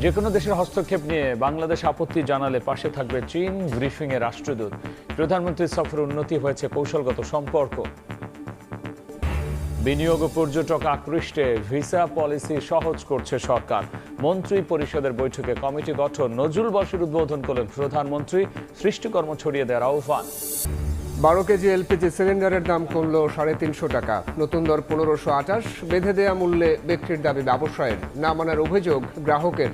যে কোনো দেশের হস্তক্ষেপ নিয়ে বাংলাদেশ আপত্তি জানালে পাশে থাকবে চীন, ব্রিফিংয়ে রাষ্ট্রদূত। প্রধানমন্ত্রীর সফরে উন্নতি হয়েছে কৌশলগত সম্পর্ক। বিনিয়োগ ও পর্যটক আকৃষ্টে ভিসা পলিসি সহজ করছে সরকার। মন্ত্রী পরিষদের বৈঠকে কমিটি গঠন। নজরুল বর্ষের উদ্বোধন করলেন প্রধানমন্ত্রী। সৃষ্টিকর্ম ছড়িয়ে দেওয়ার আহ্বান। 12 কেজি এলপিজি সিলিন্ডারের দাম কমল 350 টাকা। নতুন দর 1528। বেঁধে দেয়া মূল্যে বিক্রির দাবি ব্যবসায়ের। না মানার অভিযোগ গ্রাহকের।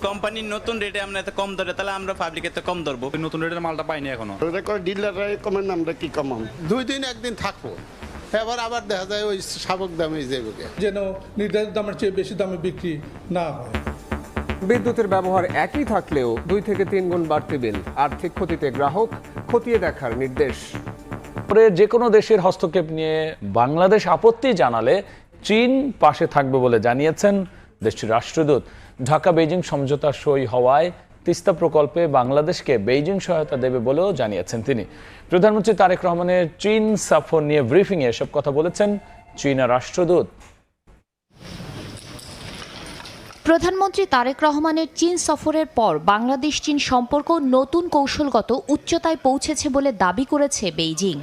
কোম্পানির নতুন রেটে আমরা এত কম দরে, তাহলে আমরা পাবলিক এত কম ধরবো। নতুন রেটের মালটা পাইনি এখনো। ডিলাররাই কমেন, আমরা কি কমাম? 2 দিন একদিন থাকবো, আবার দেখা যায় ওই শাবক দামে যাবে, যেন নির্ধারিত দামের চেয়ে বেশি দামে বিক্রি না হয়। বিদ্যুতের ব্যবহার একই থাকলেও 2 থেকে 3 গুণ বাড়তি বিল। আর্থিক ক্ষতিতে গ্রাহক, খতিয়ে দেখার নির্দেশ। যে কোনো দেশের হস্তক্ষেপ নিয়ে বাংলাদেশ আপত্তি জানালে চীন পাশে থাকবে বলে জানিয়েছেন দেশটির রাষ্ট্রদূত। ঢাকা বেইজিং সমঝোতা সই হওয়ায় তিস্তা প্রকল্পে বাংলাদেশকে বেইজিং সহায়তা দেবে বলেও জানিয়েছেন তিনি। প্রধানমন্ত্রী তারেক রহমানের চীন সফর নিয়ে ব্রিফিংয়ে এসব কথা বলেছেন চীনা রাষ্ট্রদূত। প্রধানমন্ত্রী তারেক রহমানের চীন সফরের পর বাংলাদেশ চীন সম্পর্ক নতুন কৌশলগত উচ্চতায় পৌঁছেছে বলে দাবি করেছে বেইজিং।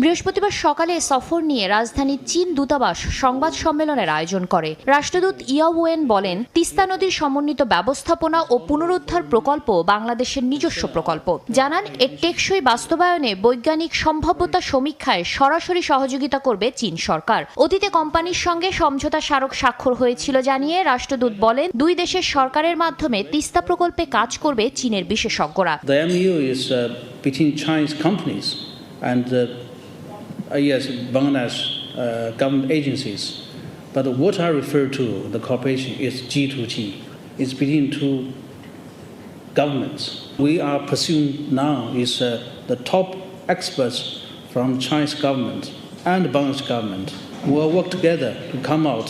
বৃহস্পতিবার সকালে সফর নিয়ে রাজধানীর চীন দূতাবাস সংবাদ সম্মেলনের আয়োজন করে। রাষ্ট্রদূত ইয়াওয়েন বলেন, তিস্তা নদীর সমন্বিত ব্যবস্থাপনা ও পুনরুদ্ধার প্রকল্প বাংলাদেশের নিজস্ব প্রকল্প। জানান, এর টেকসই বাস্তবায়নে বৈজ্ঞানিক সম্ভাব্যতা সমীক্ষায় সরাসরি সহযোগিতা করবে চীন সরকার। অতীতে কোম্পানির সঙ্গে সমঝোতা স্মারক স্বাক্ষর হয়েছিল জানিয়ে রাষ্ট্রদূত বলেন, 2 দেশের সরকারের মাধ্যমে তিস্তা প্রকল্পে কাজ করবে চীনের বিশেষজ্ঞরা। The MOU is between Chinese companies and yes, Bangladesh government agencies. But what I refer to, the cooperation is G2G. It's between 2 governments. We are pursuing now is the top experts from Chinese government and the Bangladesh government who will work together to come out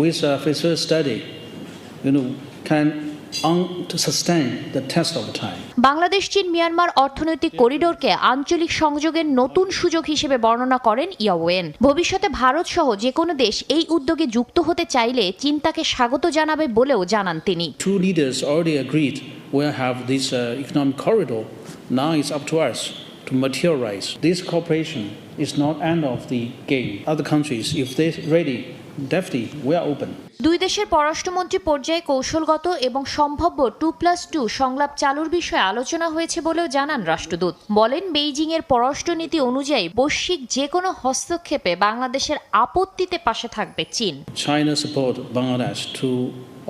with a feasibility study, to sustain the test of time. Bangladesh চীন Myanmar অর্থনৈতিক করিডোরকে আঞ্চলিক সংযোগের নতুন সুযোগ হিসেবে বর্ণনা করেন ইয়াওয়েন। ভবিষ্যতে ভারত সহ যে কোনো দেশ এই উদ্যোগে যুক্ত হতে চাইলে চীন তাকে স্বাগত জানাবে বলেও জানান তিনি। 2 leaders already agreed we'll have this economic corridor. Now it's up to us to materialize. This cooperation is not end of the game. Other countries, if they're ready, definitely we are open. 2 দেশের পররাষ্ট্রমন্ত্রী পর্যায়ে কৌশলগত এবং সম্ভাব্য 2+2 সংলাপ চালুর বিষয়ে আলোচনা হয়েছে বলেও জানান রাষ্ট্রদূত। বলেন, বেইজিংয়ের পররাষ্ট্রনীতি অনুযায়ী বৈশ্বিক যে কোনো হস্তক্ষেপে বাংলাদেশের আপত্তিতে পাশে থাকবে চীন। China support Bangladesh to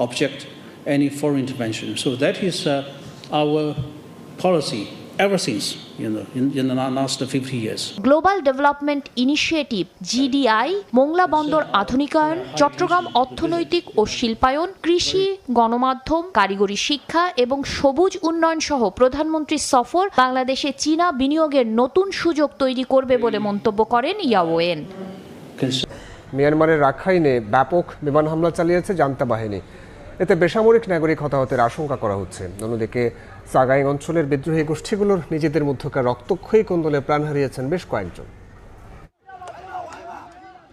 object any foreign intervention. So that is our policy ever since, in the last 50 years. Global development initiative GDI, Mongla বন্দর আধুনিকায়ন, চট্টগ্রাম অর্থনৈতিক ও শিল্পায়ন, কৃষি, গণমাধ্যম, কারিগরি শিক্ষা এবং সবুজ উন্নয়ন সহ প্রধানমন্ত্রীর সফর বাংলাদেশে চীনা বিনিয়োগের নতুন সুযোগ তৈরি করবে বলে মন্তব্য করেন ইয়াওয়েন। মিয়ানমারের রাখাইনে ব্যাপক বিমান হামলা চালিয়েছে জান্তা বাহিনী। এতে বেসামরিক নাগরিক হতাহতের আশঙ্কা করা হচ্ছে। অন্যদিকে সাগাইং অঞ্চলের বিদ্রোহী গোষ্ঠীগুলোর নিজেদের মধ্যকার রক্তক্ষয়ী কোন্দলে প্রাণ হারিয়েছেন বেশ কয়েকজন।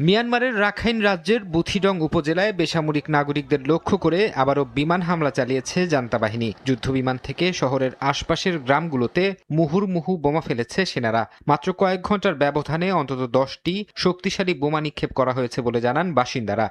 মিয়ানমারের রাখাইন রাজ্যের বুথিডং উপজেলায় বেসামরিক নাগরিকদের লক্ষ্য করে আবারও বিমান হামলা চালিয়েছে জান্তা বাহিনী। যুদ্ধবিমান থেকে শহরের আশপাশের গ্রামগুলোতে মুহুর্মুহু বোমা ফেলেছে সেনারা। মাত্র কয়েক ঘন্টার ব্যবধানে অন্তত 10টি শক্তিশালী বোমা নিক্ষেপ করা হয়েছে বলে জানান বাসিন্দারা।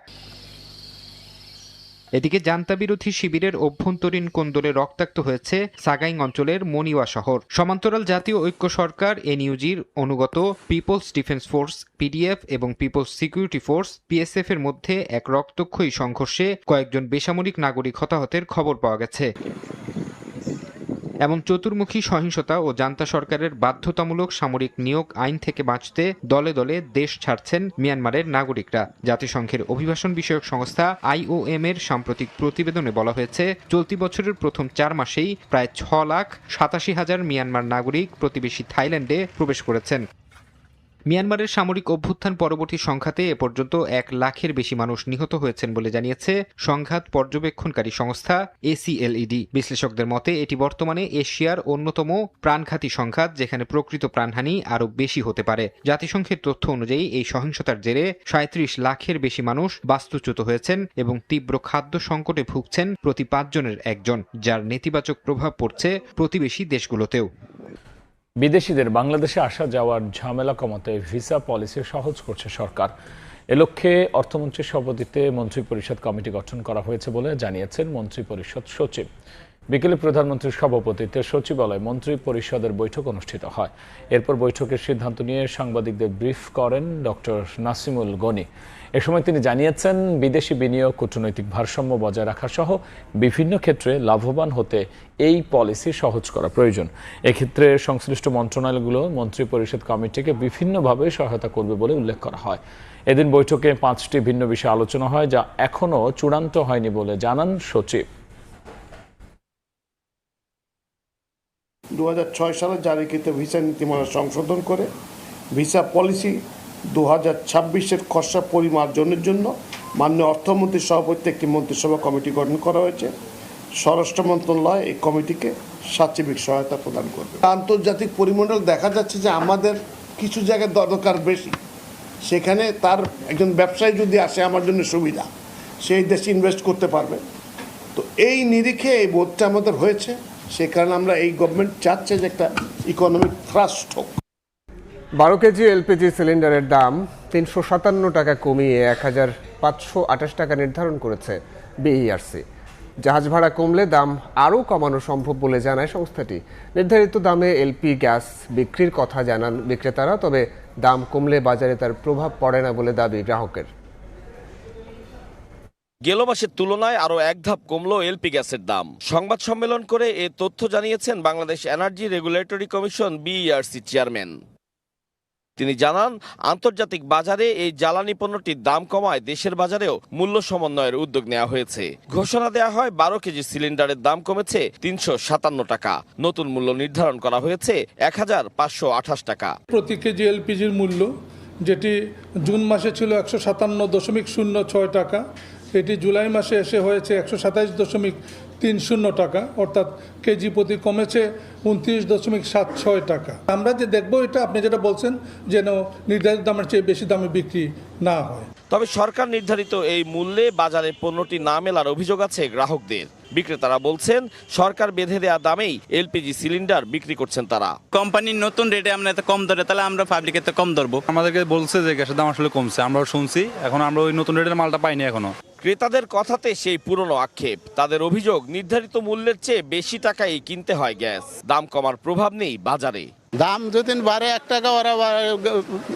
এদিকে জান্তা বিরোধী শিবিরের অভ্যন্তরীণ কোন্দলে রক্তাক্ত হয়েছে সাগাইং অঞ্চলের মনিওয়া শহর। সমান্তরাল জাতীয় ঐক্য সরকার NUGর অনুগত পিপলস ডিফেন্স ফোর্স PDF এবং পিপলস সিকিউরিটি ফোর্স PSF এর মধ্যে এক রক্তক্ষয়ী সংঘর্ষে কয়েকজন বেসামরিক নাগরিক হতাহতের খবর পাওয়া গেছে। এমন চতুর্মুখী সহিংসতা ও জান্তা সরকারের বাধ্যতামূলক সামরিক নিয়োগ আইন থেকে বাঁচতে দলে দলে দেশ ছাড়ছেন মিয়ানমারের নাগরিকরা। জাতিসংঘের অভিবাসন বিষয়ক সংস্থা IOM এর সাম্প্রতিক প্রতিবেদনে বলা হয়েছে, চলতি বছরের প্রথম 4 মাসেই প্রায় 6,87,000 মিয়ানমার নাগরিক প্রতিবেশী থাইল্যান্ডে প্রবেশ করেছেন। মিয়ানমারের সামরিক অভ্যুত্থান পরবর্তী সংঘাতে এ পর্যন্ত 1 লাখের বেশি মানুষ নিহত হয়েছেন বলে জানিয়েছে সংঘাত পর্যবেক্ষণকারী সংস্থা ACLED। বিশ্লেষকদের মতে এটি বর্তমানে এশিয়ার অন্যতম প্রাণঘাতী সংঘাত, যেখানে প্রকৃত প্রাণহানি আরও বেশি হতে পারে। জাতিসংঘের তথ্য অনুযায়ী এই সহিংসতার জেরে 37 লাখের বেশি মানুষ বাস্তুচ্যুত হয়েছেন এবং তীব্র খাদ্য সংকটে ভুগছেন প্রতি 5 জনের একজন, যার নেতিবাচক প্রভাব পড়ছে প্রতিবেশী দেশগুলোতেও। বিদেশিদের বাংলাদেশে আসা যাওয়ার ঝামেলা কমাতে ভিসা পলিসি সহজ করছে সরকার। এ লক্ষ্যে অর্থমন্ত্রীর সভাপতিত্বে মন্ত্রিপরিষদ কমিটি গঠন করা হয়েছে বলে জানিয়েছেন মন্ত্রিপরিষদ সচিব। বিকেলে প্রধানমন্ত্রীর সভাপতিত্বে সচিবালয়ে মন্ত্রিপরিষদের বৈঠক অনুষ্ঠিত হয়। এরপর বৈঠকের সিদ্ধান্ত নিয়ে সাংবাদিকদের ব্রিফ করেন ডক্টর নাসিমুল গনি। এ সময় তিনি জানিয়েছেন, বিদেশি বিনিয়োগ, কূটনৈতিক ভারসাম্য বজায় রাখা সহ বিভিন্ন ক্ষেত্রে লাভবান হতে এই পলিসি সহজ করা প্রয়োজন। এক্ষেত্রে সংশ্লিষ্ট মন্ত্রণালয়গুলো মন্ত্রিপরিষদ কমিটিকে বিভিন্নভাবে সহায়তা করবে বলে উল্লেখ করা হয়। এদিন বৈঠকে 5টি ভিন্ন বিষয়ে আলোচনা হয়, যা এখনও চূড়ান্ত হয়নি বলে জানান সচিব। 2006 সালে জারিকৃত ভিসা নীতিমালা সংশোধন করে ভিসা পলিসি 2026-এর খসড়া পরিমার্জনের জন্য মাননীয় অর্থমন্ত্রীর সভাপতিত্বে একটি মন্ত্রিসভা কমিটি গঠন করা হয়েছে। স্বরাষ্ট্র মন্ত্রণালয় এই কমিটিকে সার্বিক সহায়তা প্রদান করবে। আন্তর্জাতিক পরিমণ্ডল দেখা যাচ্ছে যে আমাদের কিছু জায়গায় দরকার বেশি, সেখানে তার একজন ব্যবসায়ী যদি আসে আমার জন্য সুবিধা, সেই দেশে ইনভেস্ট করতে পারবে। তো এই নিরিখে এই বোধটা আমাদের হয়েছে, সে কারণে আমরা এই গভর্নমেন্ট চাচ্ছে যে একটা ইকোনমিক থ্রাস্ট হোক। 12 কেজি এলপিজি সিলিন্ডারের দাম 357 টাকা কমিয়ে 1528 টাকা নির্ধারণ করেছে বিইআরসি। জাহাজ ভাড়া কমলে দাম আরও কমানো সম্ভব বলে জানায় সংস্থাটি। নির্ধারিত দামে এলপি গ্যাস বিক্রির কথা জানান বিক্রেতারা, তবে দাম কমলে বাজারে তার প্রভাব পড়ে না বলে দাবি গ্রাহকের। গেল মাসের তুলনায় আরও এক ধাপ কমল এলপি গ্যাসের দাম। সংবাদ সম্মেলন করে এ তথ্য জানিয়েছেন Bangladesh energy regulatory commission BERC chairman. তিনি জানান, আন্তর্জাতিক বাজারে এই জ্বালানি পণ্যটির দাম কমায় দেশের বাজারেও মূল্য সমন্বয়ের উদ্যোগ নেওয়া হয়েছে। ঘোষণা দেওয়া হয় 12 কেজি সিলিন্ডারের দাম কমেছে 357 টাকা। নতুন মূল্য নির্ধারণ করা হয়েছে 1528 টাকা। প্রতি কেজি এলপিজির মূল্য, যেটি জুন মাসে ছিল 157.06 টাকা, এটি জুলাই মাসে এসে হয়েছে 127.30 টাকা, অর্থাৎ কেজি প্রতি কমেছে 29.76 টাকা। আমরা যে দেখব, এটা আপনি যেটা বলছেন, যেন নির্ধারিত দামের চেয়ে বেশি দামে বিক্রি না হয়। তবে সরকার নির্ধারিত এই মূল্যে বাজারে পণ্যটি না মেলার অভিযোগ আছে গ্রাহকদের। বিক্রেতারা বলছেন, সরকার বেঁধে দেওয়া দামেই এলপিজি সিলিন্ডার বিক্রি করছেন তারা। কোম্পানির নতুন রেটে আমরা এত কম ধরে, তাহলে আমরা পাবলিকের তো কম ধরবো। আমাদেরকে বলছে যে গ্যাসের দাম আসলে কমছে, আমরাও শুনছি, এখন আমরা ওই নতুন রেটের মালটা পাইনি এখনো। ক্রেতাদের কথাতে সেই পুরনো আক্ষেপ। তাদের অভিযোগ, নির্ধারিত মূল্যের চেয়ে বেশি টাকায় কিনতে হয় গ্যাস। দাম কমার প্রভাব নেই বাজারে। দাম যদি বাড়ে 1 টাকা, ওরা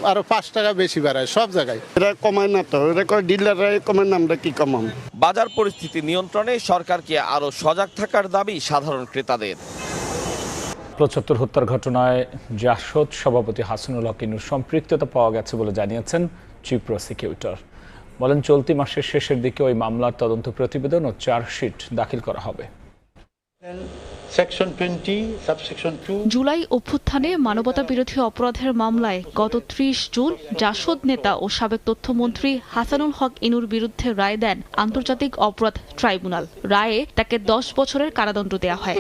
আরো 5 টাকা বেশি বাড়ায় সব জায়গায়। এটা কমায় না তো, এটা করে ডিলাররা কমায় না, আমরা কি কমাম? বাজার পরিস্থিতি নিয়ন্ত্রণে সরকারকে আরো সজাগ থাকার দাবি সাধারণ ক্রেতাদের। 75 হত্যার ঘটনায় জাসদ সভাপতি হাসানুল হক ইনুর সম্পৃক্ততা পাওয়া গেছে বলে জানিয়েছেন চিফ প্রসিকিউটর। বলেন, চলতি মাসের শেষের দিকে ওই মামলার তদন্ত প্রতিবেদন ও চার্জশিট দাখিল করা হবে। জুলাই অভ্যুত্থানে মানবতা বিরোধী অপরাধের মামলায় গত 30 জুন জাসদ নেতা ও সাবেক তথ্যমন্ত্রী হাসানুল হক ইনুর বিরুদ্ধে রায় দেন আন্তর্জাতিক অপরাধ ট্রাইব্যুনাল। রায়ে তাকে 10 বছরের কারাদণ্ড দেওয়া হয়।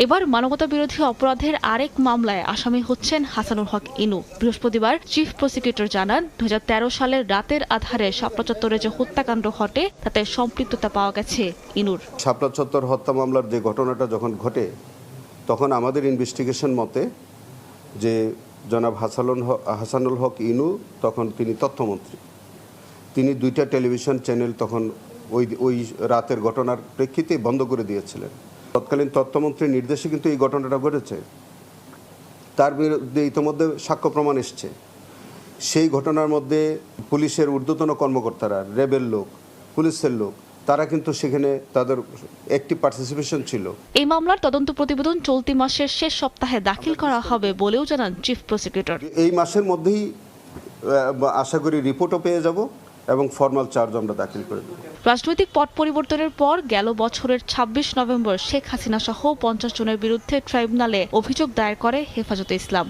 এবার মানবতা বিরোধী অপরাধের আরেক মামলায় আসামি হচ্ছেন হাসানুল হক ইনু। বৃহস্পতিবার চিফ প্রসিকিউটর জানান, 2013 সালের রাতের আধারে শাপলা চত্বরে যে হত্যাকাণ্ড ঘটে তাতে সম্পৃক্ততা পাওয়া গেছে ইনুর। শাপলা চত্বর হত্যা মামলার যে ঘটনাটা যখন ঘটে, তখন আমাদের ইনভেস্টিগেশন মতে যে জনাব হাসানুল হক ইনু, তখন তিনি তথ্যমন্ত্রী, তিনি 2টা টেলিভিশন চ্যানেল তখন ওই রাতের ঘটনার প্রেক্ষিতে বন্ধ করে দিয়েছিলেন। তৎকালীন তথ্যমন্ত্রীর নির্দেশে কিন্তু এই ঘটনাটা ঘটেছে। তার বিরুদ্ধে ইতিমধ্যে সাক্ষ্য প্রমাণ এসছে। সেই ঘটনার মধ্যে পুলিশের ঊর্ধ্বতন কর্মকর্তারা, রেবেল লোক, পুলিশের লোক, তারা কিন্তু সেখানে তাদের একটি পার্টিসিপেশন ছিল। এই মামলার তদন্ত প্রতিবেদন চলতি মাসের শেষ সপ্তাহে দাখিল করা হবে বলেও জানান চিফ প্রসিকিউটর। এই মাসের মধ্যেই আশা করি রিপোর্টও পেয়ে যাব এবং ফর্মাল চার্জ আমরা দাখিল করে দেব। রাজনৈতিক পট পরিবর্তনের পর গেল বছরের 26 নভেম্বর শেখ হাসিনা সহ 50 জনের বিরুদ্ধে ট্রাইব্যুনালে অভিযোগ দায়ের করে হেফাজতে ইসলাম।